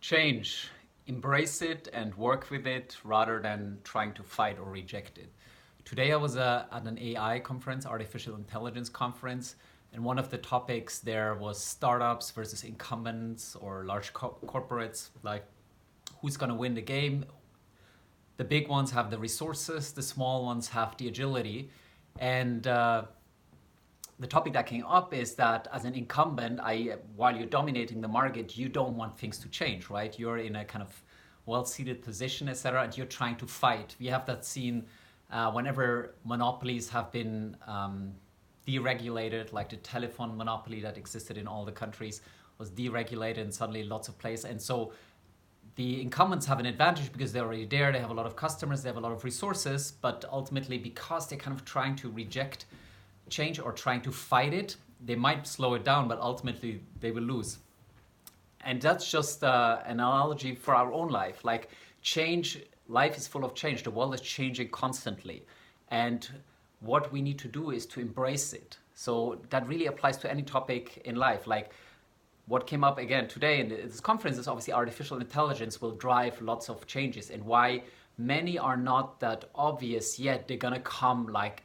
Change, embrace it and work with it rather than trying to fight or reject it. Today I was at an AI conference, artificial intelligence conference, and one of the topics there was startups versus incumbents or large corporates, like who's going to win the game. The big ones have the resources, the small ones have the agility. And the topic that came up is that as an incumbent, while you're dominating the market, you don't want things to change, right? You're in a kind of well-seated position, etc., and you're trying to fight. We have that scene whenever monopolies have been deregulated, like the telephone monopoly that existed in all the countries was deregulated, and suddenly lots of players. And so the incumbents have an advantage because they're already there, they have a lot of customers, they have a lot of resources, but ultimately because they're kind of trying to reject change or trying to fight it, they might slow it down, but ultimately they will lose. And that's just an analogy for our own life. Like change, life is full of change. The world is changing constantly. And what we need to do is to embrace it. So that really applies to any topic in life. Like what came up again today in this conference is obviously artificial intelligence will drive lots of changes, and why many are not that obvious yet. They're gonna come like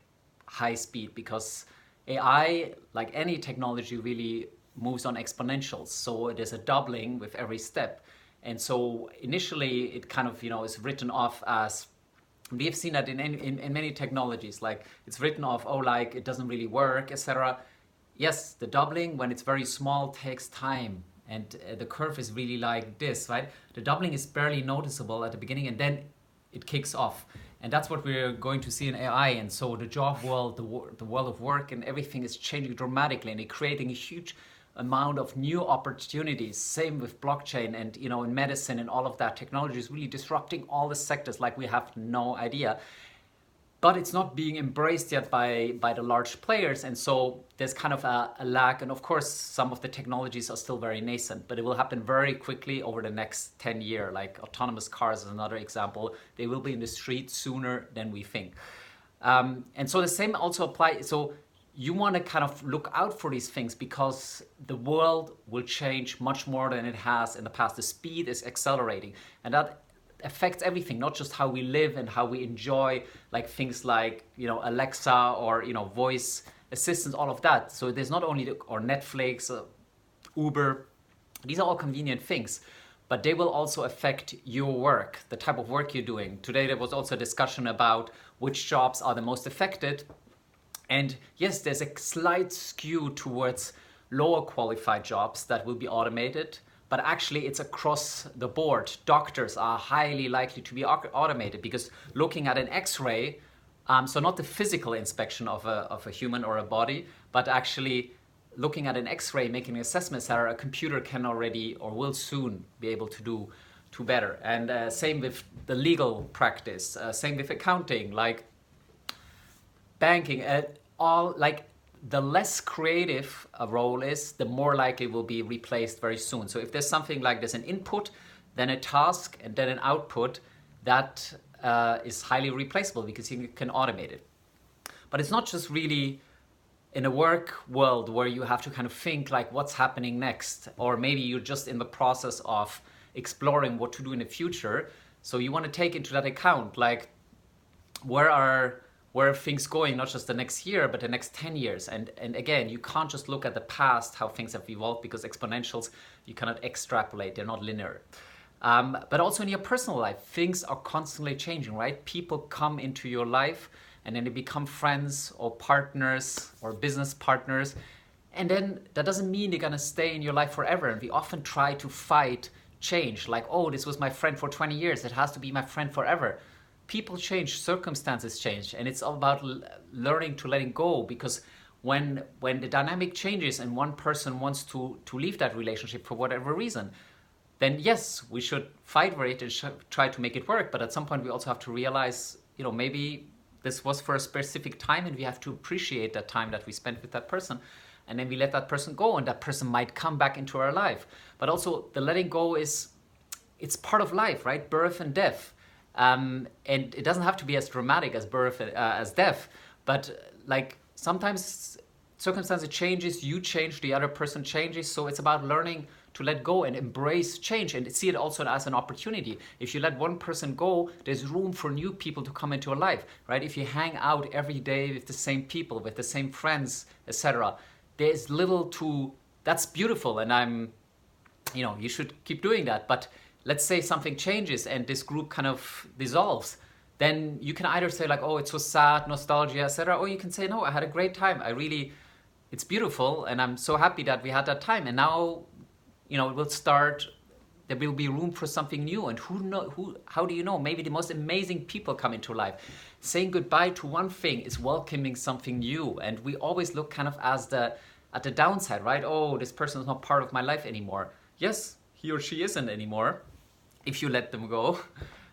high speed because AI, like any technology, really moves on exponentials. So there's a doubling with every step. And so initially it kind of, is written off as, we have seen that in many technologies, like it's written off, oh, like it doesn't really work, etc. Yes, the doubling when it's very small takes time, and the curve is really like this, right? The doubling is barely noticeable at the beginning, and then it kicks off. And that's what we're going to see in AI. And so the job world, the world of work and everything is changing dramatically, and it's creating a huge amount of new opportunities. Same with blockchain and, in medicine and all of that. Technology is really disrupting all the sectors like we have no idea. But it's not being embraced yet by the large players. And so there's kind of a lag. And of course, some of the technologies are still very nascent, but it will happen very quickly over the next 10 years. Like autonomous cars is another example. They will be in the street sooner than we think. And so the same also applies. So you want to kind of look out for these things because the world will change much more than it has in the past. The speed is accelerating, and that affects everything, not just how we live and how we enjoy, like things like Alexa or voice assistants, all of that. So there's not only or Netflix, Uber, these are all convenient things, but they will also affect your work, the type of work you're doing. Today there was also a discussion about which jobs are the most affected, and yes, there's a slight skew towards lower qualified jobs that will be automated. But actually it's across the board. Doctors are highly likely to be automated because looking at an X-ray, so not the physical inspection of a human or a body, but actually looking at an X-ray, making an assessment that a computer can already or will soon be able to do better. And same with the legal practice, same with accounting, like banking, all like the less creative a role is, the more likely it will be replaced very soon. So if there's something like there's an input, then a task, and then an output, that is highly replaceable because you can automate it. But it's not just really in a work world where you have to kind of think like what's happening next, or maybe you're just in the process of exploring what to do in the future. So you want to take into that account, like where are things going, not just the next year, but the next 10 years. And again, you can't just look at the past, how things have evolved, because exponentials, you cannot extrapolate, they're not linear. But also in your personal life, things are constantly changing, right? People come into your life and then they become friends or partners or business partners. And then that doesn't mean they're gonna stay in your life forever. And we often try to fight change, like, oh, this was my friend for 20 years, it has to be my friend forever. People change, circumstances change, and it's all about learning to letting go, because when the dynamic changes and one person wants to leave that relationship for whatever reason, then yes, we should fight for it and try to make it work. But at some point we also have to realize, maybe this was for a specific time and we have to appreciate that time that we spent with that person. And then we let that person go, and that person might come back into our life. But also the letting go it's part of life, right? Birth and death. And it doesn't have to be as dramatic as birth, as death, but like sometimes circumstances changes, you change, the other person changes. So it's about learning to let go and embrace change and see it also as an opportunity. If you let one person go, there's room for new people to come into your life, right? If you hang out every day with the same people, with the same friends, etc., there's little to, that's beautiful, and you should keep doing that. But let's say something changes and this group kind of dissolves, then you can either say like, oh, it's so sad, nostalgia, etc., or you can say, no, I had a great time. It's beautiful, and I'm so happy that we had that time. And now, it will start. There will be room for something new. And how do you know? Maybe the most amazing people come into life. Saying goodbye to one thing is welcoming something new. And we always look kind of at the downside, right? Oh, this person is not part of my life anymore. Yes, he or she isn't anymore, if you let them go.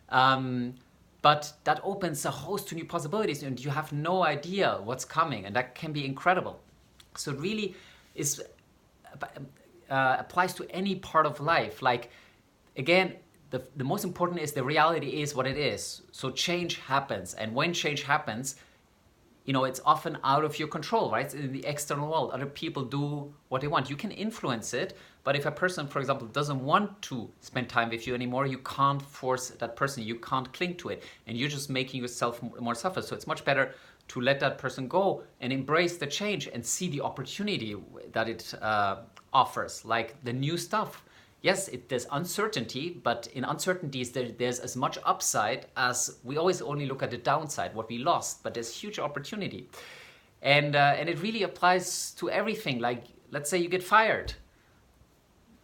But that opens a host to new possibilities, and you have no idea what's coming, and that can be incredible. So it really applies to any part of life. Like, again, the most important is the reality is what it is. So change happens, and when change happens, it's often out of your control, right? It's in the external world. Other people do what they want. You can influence it, but if a person, for example, doesn't want to spend time with you anymore, you can't force that person. You can't cling to it, and you're just making yourself more suffer. So it's much better to let that person go and embrace the change and see the opportunity that it offers, like the new stuff. Yes, there's uncertainty, but in uncertainties, there's as much upside as we always only look at the downside, what we lost, but there's huge opportunity. And it really applies to everything. Like, let's say you get fired.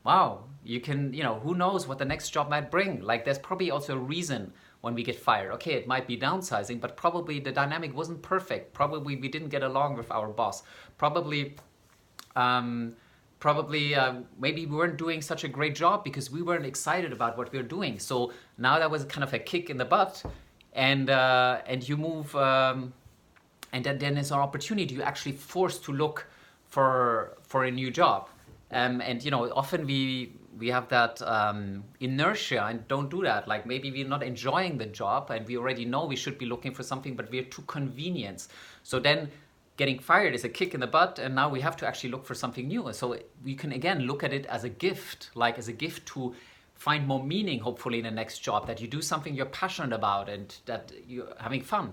Wow, you can, who knows what the next job might bring. Like, there's probably also a reason when we get fired. Okay, it might be downsizing, but probably the dynamic wasn't perfect. Probably we didn't get along with our boss. Probably maybe we weren't doing such a great job because we weren't excited about what we were doing. So now that was kind of a kick in the butt, and you move, and then there's an opportunity. You're actually forced to look for a new job, and often we have that inertia and don't do that. Like, maybe we're not enjoying the job and we already know we should be looking for something, but we're too convenient. So then getting fired is a kick in the butt, and now we have to actually look for something new. So we can again look at it as a gift, like as a gift to find more meaning, hopefully, in the next job, that you do something you're passionate about and that you're having fun.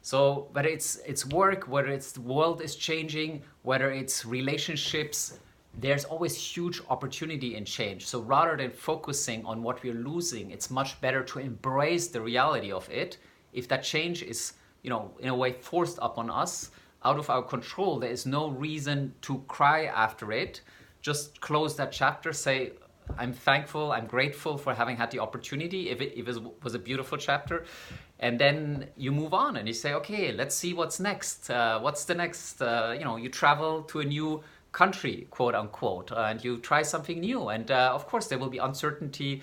So whether it's work, whether it's the world is changing, whether it's relationships, there's always huge opportunity in change. So rather than focusing on what we're losing, it's much better to embrace the reality of it. If that change is, in a way forced upon us, out of our control, there is no reason to cry after it. Just close that chapter, say, I'm thankful, I'm grateful for having had the opportunity, if it was a beautiful chapter. And then you move on and you say, okay, let's see what's next. What's the next? You travel to a new country, quote unquote, and you try something new. And of course, there will be uncertainty.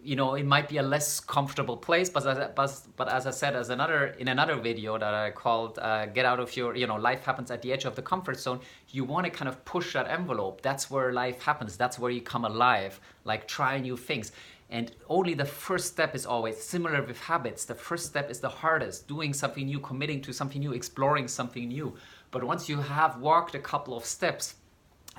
It might be a less comfortable place, but as I said, in another video that I called "Get Out of Your," life happens at the edge of the comfort zone. You want to kind of push that envelope. That's where life happens. That's where you come alive. Like, try new things. And only the first step is always similar with habits. The first step is the hardest. Doing something new, committing to something new, exploring something new. But once you have walked a couple of steps,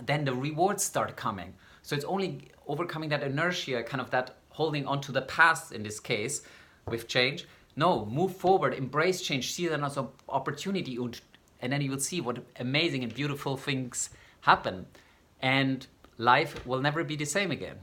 then the rewards start coming. So it's only overcoming that inertia, kind of that holding on to the past in this case with change. No, move forward, embrace change, see that as an opportunity, and then you will see what amazing and beautiful things happen. And life will never be the same again.